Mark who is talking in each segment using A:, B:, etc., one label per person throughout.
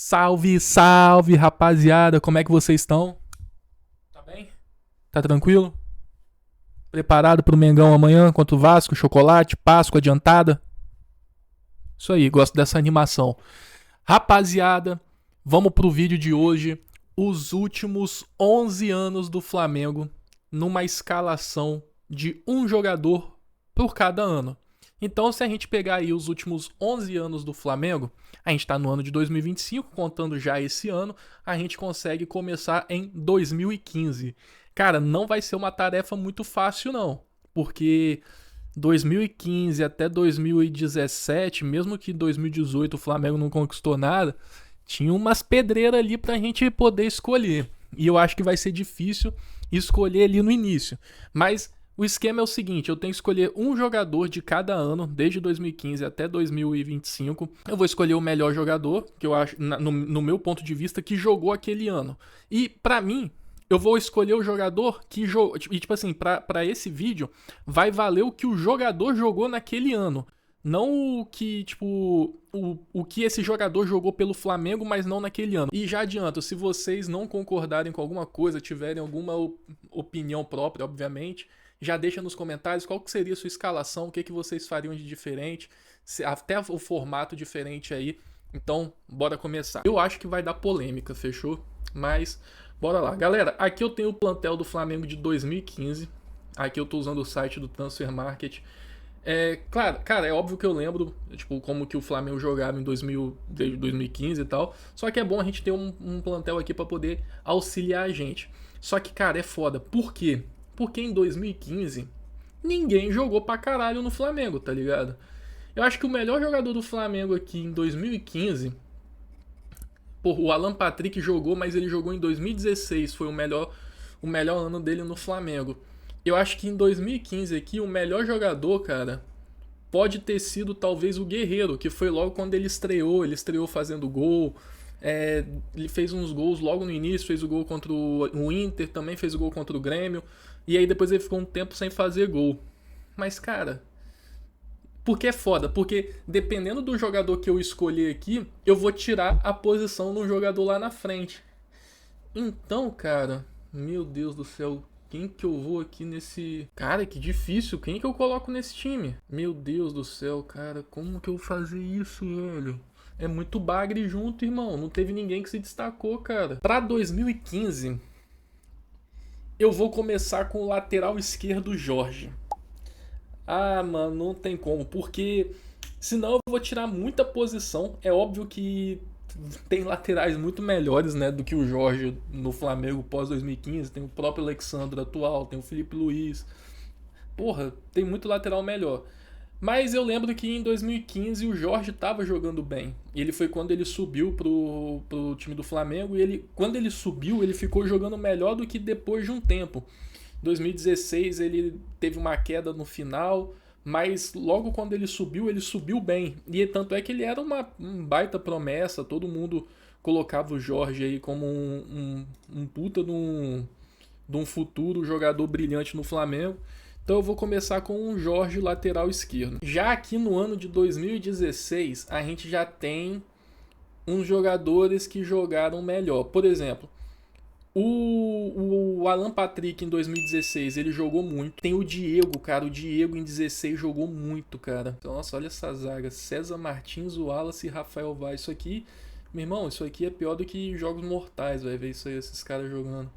A: Salve, salve, rapaziada. Como é que vocês estão? Tá bem? Tá tranquilo? Preparado pro Mengão amanhã contra o Vasco? Chocolate, Páscoa adiantada? Isso aí, gosto dessa animação. Rapaziada, vamos pro vídeo de hoje. Os últimos 11 anos do Flamengo numa escalação de um jogador por cada ano. Então, se a gente pegar aí os últimos 11 anos do Flamengo, a gente está no ano de 2025, contando já esse ano, a gente consegue começar em 2015. Cara, não vai ser uma tarefa muito fácil não, porque 2015 até 2017, mesmo que 2018 o Flamengo não conquistou nada, tinha umas pedreiras ali pra gente poder escolher. E eu acho que vai ser difícil escolher ali no início. Mas o esquema é o seguinte, eu tenho que escolher um jogador de cada ano, desde 2015 até 2025. Eu vou escolher o melhor jogador, que eu acho, no meu ponto de vista, que jogou aquele ano. E pra mim, eu vou escolher o jogador que jogou. E tipo assim, pra esse vídeo, vai valer o que o jogador jogou naquele ano. Não o que, tipo, o que esse jogador jogou pelo Flamengo, mas não naquele ano. E já adianto, se vocês não concordarem com alguma coisa, tiverem alguma opinião própria, obviamente, já deixa nos comentários qual que seria a sua escalação, o que vocês fariam de diferente, até o formato diferente aí. Então, bora começar. Eu acho que vai dar polêmica, fechou? Mas, bora lá. Galera, aqui eu tenho o plantel do Flamengo de 2015. Aqui eu tô usando o site do Transfer Market. Claro, cara, é óbvio que eu lembro, tipo, como que o Flamengo jogava em 2000, desde 2015 e tal. Só que é bom a gente ter um plantel aqui pra poder auxiliar a gente. Só que, cara, é foda. Por quê? Porque em 2015 ninguém jogou pra caralho no Flamengo, tá ligado? Eu acho que o melhor jogador do Flamengo aqui em 2015, pô, o Alan Patrick jogou, mas ele jogou em 2016, foi o melhor ano dele no Flamengo. Eu acho que em 2015 aqui o melhor jogador, cara, pode ter sido talvez o Guerreiro, que foi logo quando ele estreou fazendo gol. Ele fez uns gols logo no início, fez o gol contra o Inter, também fez o gol contra o Grêmio. E aí depois ele ficou um tempo sem fazer gol. Mas, cara, porque é foda? Porque dependendo do jogador que eu escolher aqui, eu vou tirar a posição do jogador lá na frente. Então, cara, meu Deus do céu, quem que eu vou aqui nesse... Cara, que difícil, quem que eu coloco nesse time? Meu Deus do céu, cara, como que eu vou fazer isso, velho? É muito bagre junto, irmão. Não teve ninguém que se destacou, cara. Pra 2015, eu vou começar com o lateral esquerdo Jorge. Ah, mano, não tem como, porque senão eu vou tirar muita posição. É óbvio que tem laterais muito melhores, né, do que o Jorge no Flamengo pós 2015. Tem o próprio Alexandre atual, tem o Felipe Luiz. Porra, tem muito lateral melhor. Mas eu lembro que em 2015 o Jorge estava jogando bem. Ele foi quando ele subiu pro time do Flamengo. E quando ele subiu, ele ficou jogando melhor do que depois de um tempo. Em 2016 ele teve uma queda no final, mas logo quando ele subiu bem. E tanto é que ele era um baita promessa. Todo mundo colocava o Jorge aí como um puta de um futuro jogador brilhante no Flamengo. Então eu vou começar com um Jorge lateral esquerdo. Já aqui no ano de 2016, a gente já tem uns jogadores que jogaram melhor. Por exemplo, o Alan Patrick em 2016, ele jogou muito. Tem o Diego, cara. O Diego em 16 jogou muito, cara. Então, nossa, olha essa zaga. César Martins, o Wallace e Rafael Vaz. Isso aqui, meu irmão, isso aqui é pior do que Jogos Mortais, vai ver isso aí, esses caras jogando.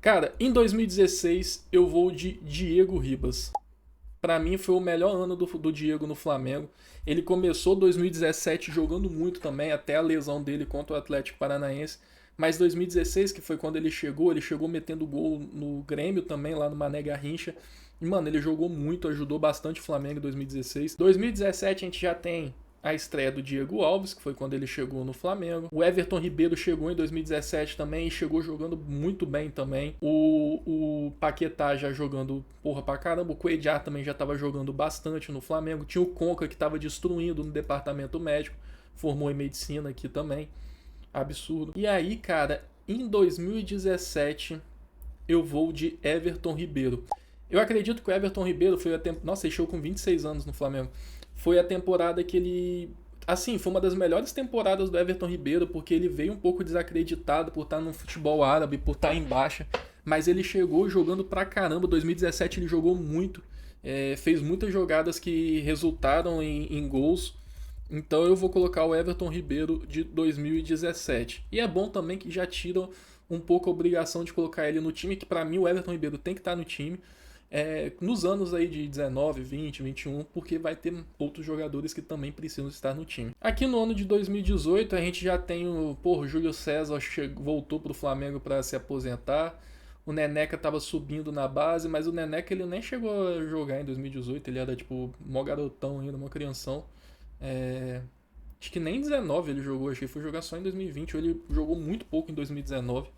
A: Cara, em 2016 eu vou de Diego Ribas. Pra mim foi o melhor ano do Diego no Flamengo. Ele começou 2017 jogando muito também, até a lesão dele contra o Atlético Paranaense. Mas 2016, que foi quando ele chegou metendo gol no Grêmio também, lá no Mané Garrincha. E, mano, ele jogou muito, ajudou bastante o Flamengo em 2016. 2017 a gente já tem a estreia do Diego Alves, que foi quando ele chegou no Flamengo. O Everton Ribeiro chegou em 2017 também e chegou jogando muito bem também. O Paquetá já jogando porra pra caramba. O Cuéllar também já tava jogando bastante no Flamengo. Tinha o Conca que tava destruindo no departamento médico. Formou em medicina aqui também. Absurdo. E aí, cara, em 2017 eu vou de Everton Ribeiro. Eu acredito que o Everton Ribeiro foi a temporada... Nossa, ele chegou com 26 anos no Flamengo. Foi a temporada que assim, foi uma das melhores temporadas do Everton Ribeiro, porque ele veio um pouco desacreditado por estar no futebol árabe, por estar em baixa, mas ele chegou jogando pra caramba. 2017 ele jogou muito, fez muitas jogadas que resultaram em gols. Então eu vou colocar o Everton Ribeiro de 2017. E é bom também que já tiram um pouco a obrigação de colocar ele no time, que pra mim o Everton Ribeiro tem que estar no time. Nos anos aí de 19, 20, 21, porque vai ter outros jogadores que também precisam estar no time. Aqui no ano de 2018 a gente já tem o Júlio César voltou pro Flamengo para se aposentar. O Neneca tava subindo na base, mas o Neneca ele nem chegou a jogar em 2018, ele era tipo mó garotão ainda, mó crianção. Acho que nem 19 ele jogou, achei que foi jogar só em 2020, ou ele jogou muito pouco em 2019.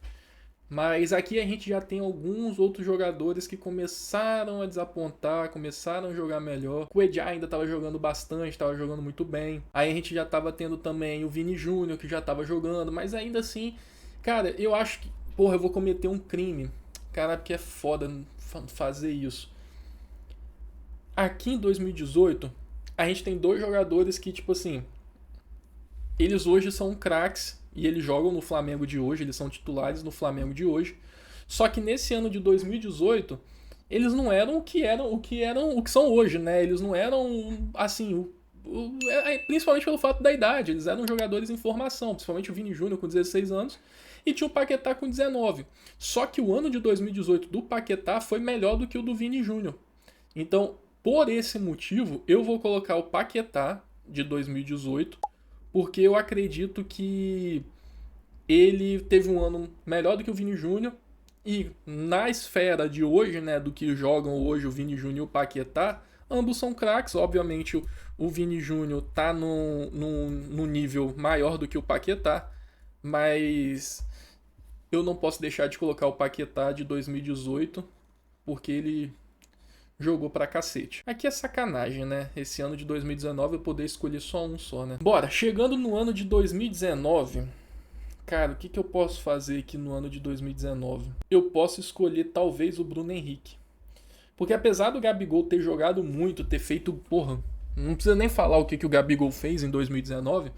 A: Mas aqui a gente já tem alguns outros jogadores que começaram a desapontar, começaram a jogar melhor. O Edja ainda estava jogando bastante, estava jogando muito bem. Aí a gente já estava tendo também o Vini Júnior, que já estava jogando, mas ainda assim, cara, eu acho que, eu vou cometer um crime. Cara, porque é foda fazer isso. Aqui em 2018, a gente tem dois jogadores que, tipo assim, eles hoje são craques e eles jogam no Flamengo de hoje, eles são titulares no Flamengo de hoje. Só que nesse ano de 2018, eles não eram o que são hoje, né? Eles não eram assim, principalmente pelo fato da idade, eles eram jogadores em formação, principalmente o Vini Júnior com 16 anos e tinha o Paquetá com 19. Só que o ano de 2018 do Paquetá foi melhor do que o do Vini Júnior. Então, por esse motivo, eu vou colocar o Paquetá de 2018, porque eu acredito que ele teve um ano melhor do que o Vini Júnior. E na esfera de hoje, né, do que jogam hoje o Vini Júnior e o Paquetá, ambos são craques. Obviamente o Vini Júnior tá no nível maior do que o Paquetá, mas eu não posso deixar de colocar o Paquetá de 2018, porque ele jogou pra cacete. Aqui é sacanagem, né? Esse ano de 2019 eu poder escolher só um só, né? Bora, chegando no ano de 2019... Cara, o que eu posso fazer aqui no ano de 2019? Eu posso escolher talvez o Bruno Henrique. Porque apesar do Gabigol ter jogado muito, ter feito, porra, não precisa nem falar o que o Gabigol fez em 2019,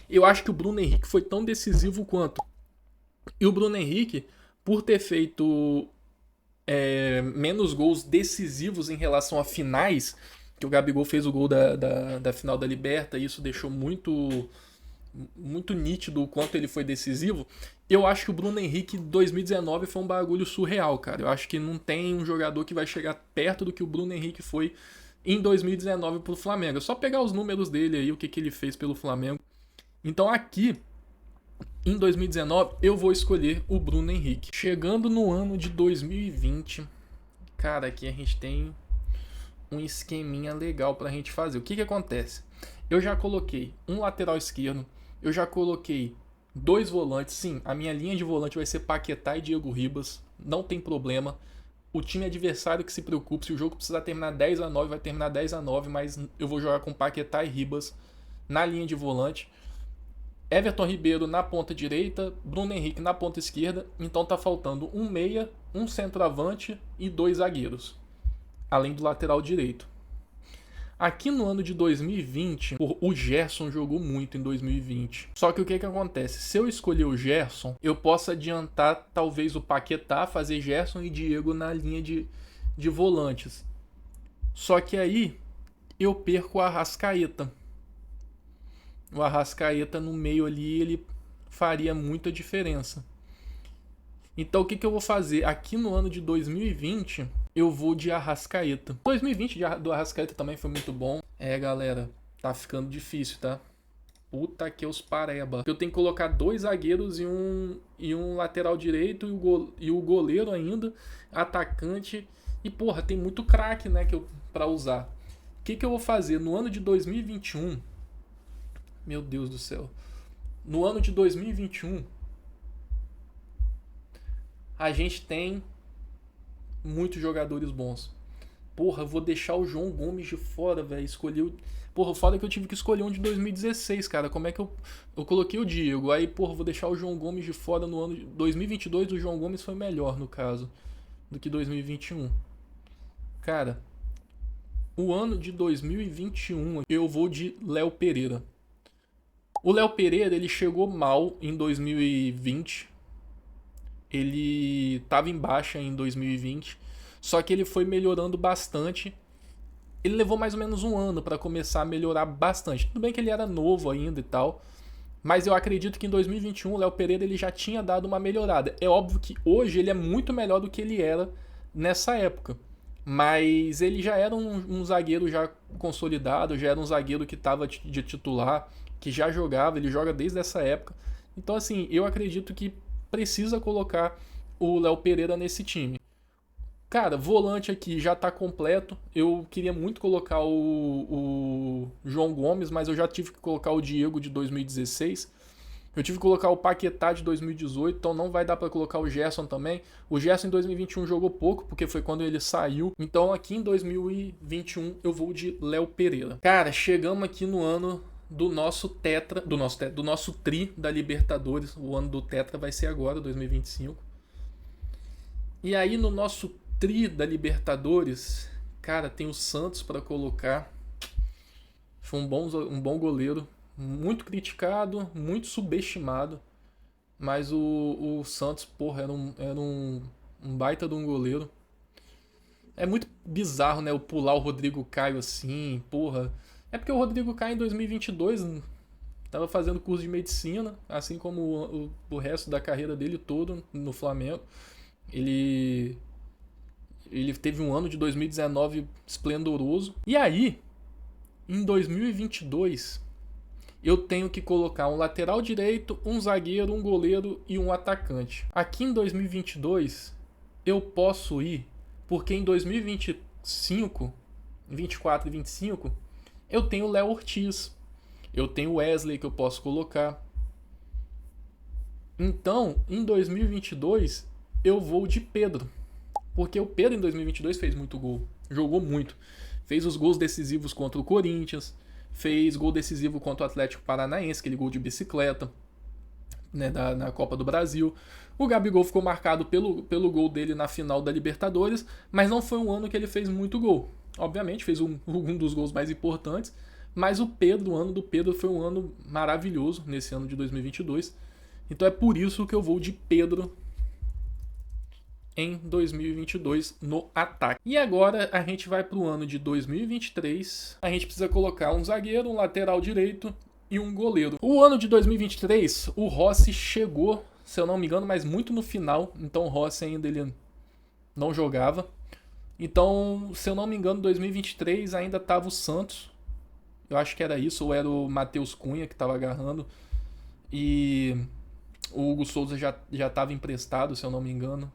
A: eu acho que o Bruno Henrique foi tão decisivo quanto. E o Bruno Henrique, por ter feito menos gols decisivos em relação a finais, que o Gabigol fez o gol da final da Liberta, e isso deixou muito nítido o quanto ele foi decisivo. Eu acho que o Bruno Henrique 2019 foi um bagulho surreal, cara. Eu acho que não tem um jogador que vai chegar perto do que o Bruno Henrique foi em 2019 pro Flamengo. É só pegar os números dele aí, o que ele fez pelo Flamengo. Então aqui, em 2019, eu vou escolher o Bruno Henrique. Chegando no ano de 2020, cara, aqui a gente tem um esqueminha legal pra gente fazer. O que acontece? Eu já coloquei um lateral esquerdo, eu já coloquei 2 volantes. Sim, a minha linha de volante vai ser Paquetá e Diego Ribas. Não tem problema. O time adversário que se preocupe. Se o jogo precisar terminar 10-9, vai terminar 10-9. Mas eu vou jogar com Paquetá e Ribas na linha de volante. Everton Ribeiro na ponta direita, Bruno Henrique na ponta esquerda. Então tá faltando um meia, um centroavante e 2 zagueiros. Além do lateral direito. Aqui no ano de 2020, o Gerson jogou muito em 2020. Só que o que acontece? Se eu escolher o Gerson, eu posso adiantar talvez o Paquetá, fazer Gerson e Diego na linha de volantes. Só que aí eu perco o Arrascaeta. O Arrascaeta no meio ali, ele faria muita diferença. Então o que eu vou fazer? Aqui no ano de 2020, eu vou de Arrascaeta. 2020 do Arrascaeta também foi muito bom. Galera, tá ficando difícil, tá? Puta que os pareba. Eu tenho que colocar 2 zagueiros e um lateral direito e o goleiro ainda, atacante. E porra, tem muito craque, né, pra usar. O que eu vou fazer? No ano de 2021... Meu Deus do céu. No ano de 2021... a gente tem muitos jogadores bons. Porra, eu vou deixar o João Gomes de fora, velho. Escolhi o... Porra, o foda é que eu tive que escolher um de 2016, cara. Como é que eu coloquei o Diego? Aí, porra, vou deixar o João Gomes de fora no ano de 2022. O João Gomes foi melhor, no caso, do que 2021. Cara, o ano de 2021 eu vou de Léo Pereira. O Léo Pereira, ele chegou mal em 2020. Ele estava em baixa em 2020. Só que ele foi melhorando bastante. Ele levou mais ou menos um ano para começar a melhorar bastante. Tudo bem que ele era novo ainda e tal. Mas eu acredito que em 2021 o Léo Pereira ele já tinha dado uma melhorada. É óbvio que hoje ele é muito melhor do que ele era nessa época. Mas ele já era um zagueiro já consolidado, já era um zagueiro que estava de titular, que já jogava, ele joga desde essa época. Então, assim, eu acredito que precisa colocar o Léo Pereira nesse time. Cara, volante aqui já tá completo. Eu queria muito colocar o João Gomes, mas eu já tive que colocar o Diego de 2016. Eu tive que colocar o Paquetá de 2018, então não vai dar pra colocar o Gerson também. O Gerson em 2021 jogou pouco, porque foi quando ele saiu. Então aqui em 2021 eu vou de Léo Pereira. Cara, chegamos aqui no ano do nosso tetra, do nosso tri da Libertadores. O ano do tetra vai ser agora, 2025. E aí no nosso tri da Libertadores, cara, tem o Santos pra colocar. Foi um bom goleiro. Muito criticado, muito subestimado. Mas o Santos, porra, era um baita de um goleiro. É muito bizarro, né? Eu pular o Rodrigo Caio assim, porra. É porque o Rodrigo Caio em 2022 tava fazendo curso de medicina, assim como o resto da carreira dele todo no Flamengo. Ele teve um ano de 2019 esplendoroso. E aí, em 2022, eu tenho que colocar um lateral direito, um zagueiro, um goleiro e um atacante. Aqui em 2022, eu posso ir, porque em 2025, 24 e 25, eu tenho o Léo Ortiz, eu tenho o Wesley que eu posso colocar. Então, em 2022, eu vou de Pedro, porque o Pedro em 2022 fez muito gol, jogou muito, fez os gols decisivos contra o Corinthians, fez gol decisivo contra o Atlético Paranaense, aquele gol de bicicleta, né, na Copa do Brasil. O Gabigol ficou marcado pelo gol dele na final da Libertadores, mas não foi um ano que ele fez muito gol. Obviamente, fez um dos gols mais importantes, mas o ano do Pedro foi um ano maravilhoso nesse ano de 2022. Então é por isso que eu vou de Pedro em 2022 no ataque. E agora a gente vai para o ano de 2023. A gente precisa colocar um zagueiro, um lateral direito e um goleiro. O ano de 2023, o Rossi chegou, se eu não me engano, mas muito no final. Então o Rossi ainda ele não jogava. Então, se eu não me engano, em 2023 ainda estava o Santos. Eu acho que era isso, ou era o Matheus Cunha que estava agarrando. E o Hugo Souza já estava emprestado, se eu não me engano,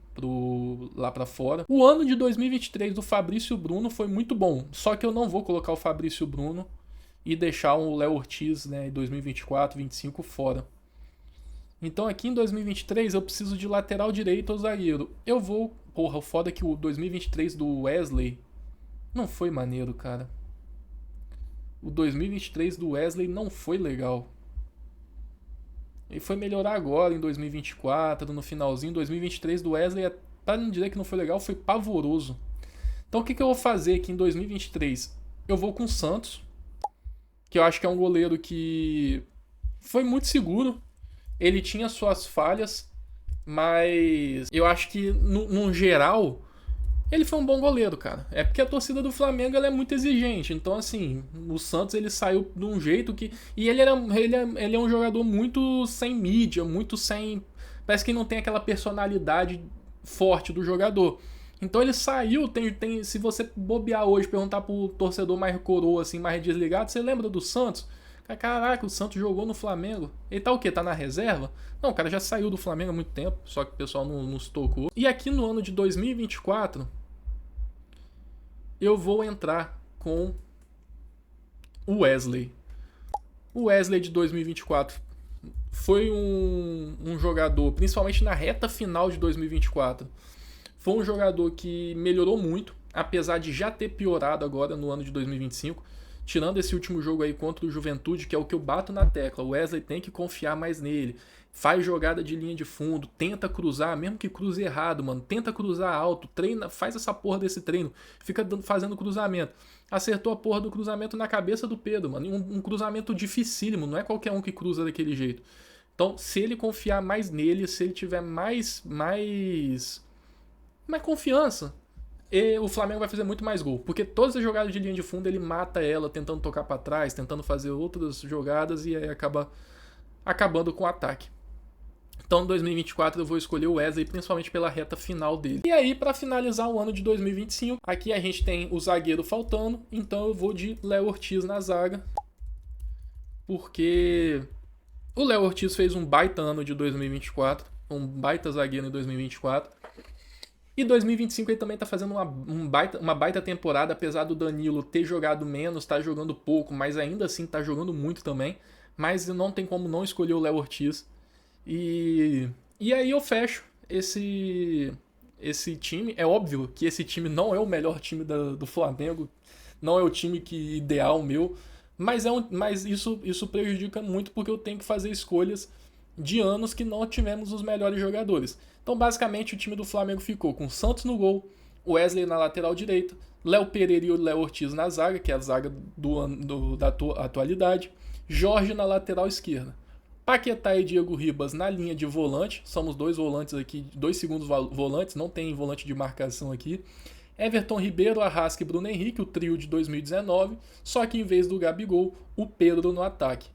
A: lá para fora. O ano de 2023 do Fabrício Bruno foi muito bom, só que eu não vou colocar o Fabrício Bruno e deixar o Léo Ortiz, né, em 2024, 2025 fora. Então aqui em 2023 eu preciso de lateral direito ou zagueiro. Eu vou... Porra, o foda é que o 2023 do Wesley não foi maneiro, cara. O 2023 do Wesley não foi legal. Ele foi melhorar agora em 2024, no finalzinho. 2023 do Wesley, pra não dizer que não foi legal, foi pavoroso. Então o que eu vou fazer aqui em 2023? Eu vou com o Santos, que eu acho que é um goleiro que foi muito seguro. Ele tinha suas falhas, mas eu acho que no geral ele foi um bom goleiro, cara. É porque a torcida do Flamengo ela é muito exigente. Então, assim, o Santos ele saiu de um jeito que... E ele é um jogador muito sem mídia, muito sem... Parece que não tem aquela personalidade forte do jogador. Então ele saiu, se você bobear hoje, perguntar pro torcedor mais coroa, assim, mais desligado, você lembra do Santos? Caraca, o Santos jogou no Flamengo. Ele tá o quê? Tá na reserva? Não, o cara já saiu do Flamengo há muito tempo, só que o pessoal não se tocou. E aqui no ano de 2024... eu vou entrar com o Wesley. O Wesley de 2024 foi um jogador, principalmente na reta final de 2024, foi um jogador que melhorou muito, apesar de já ter piorado agora no ano de 2025. Tirando esse último jogo aí contra o Juventude, que é o que eu bato na tecla. O Wesley tem que confiar mais nele. Faz jogada de linha de fundo, tenta cruzar, mesmo que cruze errado, mano. Tenta cruzar alto, treina, faz essa porra desse treino. Fica fazendo cruzamento. Acertou a porra do cruzamento na cabeça do Pedro, mano. Um cruzamento dificílimo, não é qualquer um que cruza daquele jeito. Então, se ele confiar mais nele, se ele tiver mais confiança, o Flamengo vai fazer muito mais gol. Porque todas as jogadas de linha de fundo ele mata ela, tentando tocar para trás, tentando fazer outras jogadas e aí acaba acabando com o ataque. Então, em 2024 eu vou escolher o Wesley, principalmente pela reta final dele. E aí, para finalizar o ano de 2025, aqui a gente tem o zagueiro faltando, então eu vou de Léo Ortiz na zaga. Porque o Léo Ortiz fez um baita ano de 2024, um baita zagueiro em 2024. E 2025 ele também tá fazendo uma baita temporada, apesar do Danilo ter jogado menos, tá jogando pouco, mas ainda assim tá jogando muito também. Mas não tem como não escolher o Léo Ortiz. E aí eu fecho esse time. É óbvio que esse time não é o melhor time do Flamengo, não é o time que ideal meu, mas isso prejudica muito porque eu tenho que fazer escolhas de anos que não tivemos os melhores jogadores. Então, basicamente, o time do Flamengo ficou com Santos no gol, Wesley na lateral direita, Léo Pereira e o Léo Ortiz na zaga, que é a zaga da atualidade, Jorge na lateral esquerda. Paquetá e Diego Ribas na linha de volante, somos dois volantes aqui, dois segundos volantes, não tem volante de marcação aqui. Everton Ribeiro, Arrasca e Bruno Henrique, o trio de 2019, só que em vez do Gabigol, o Pedro no ataque.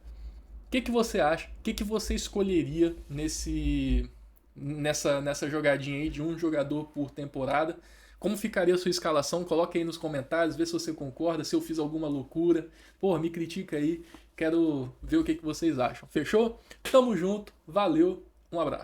A: O que você acha? O que você escolheria nessa jogadinha aí de um jogador por temporada? Como ficaria a sua escalação? Coloque aí nos comentários, vê se você concorda, se eu fiz alguma loucura. Pô, me critica aí, quero ver o que vocês acham. Fechou? Tamo junto, valeu, um abraço.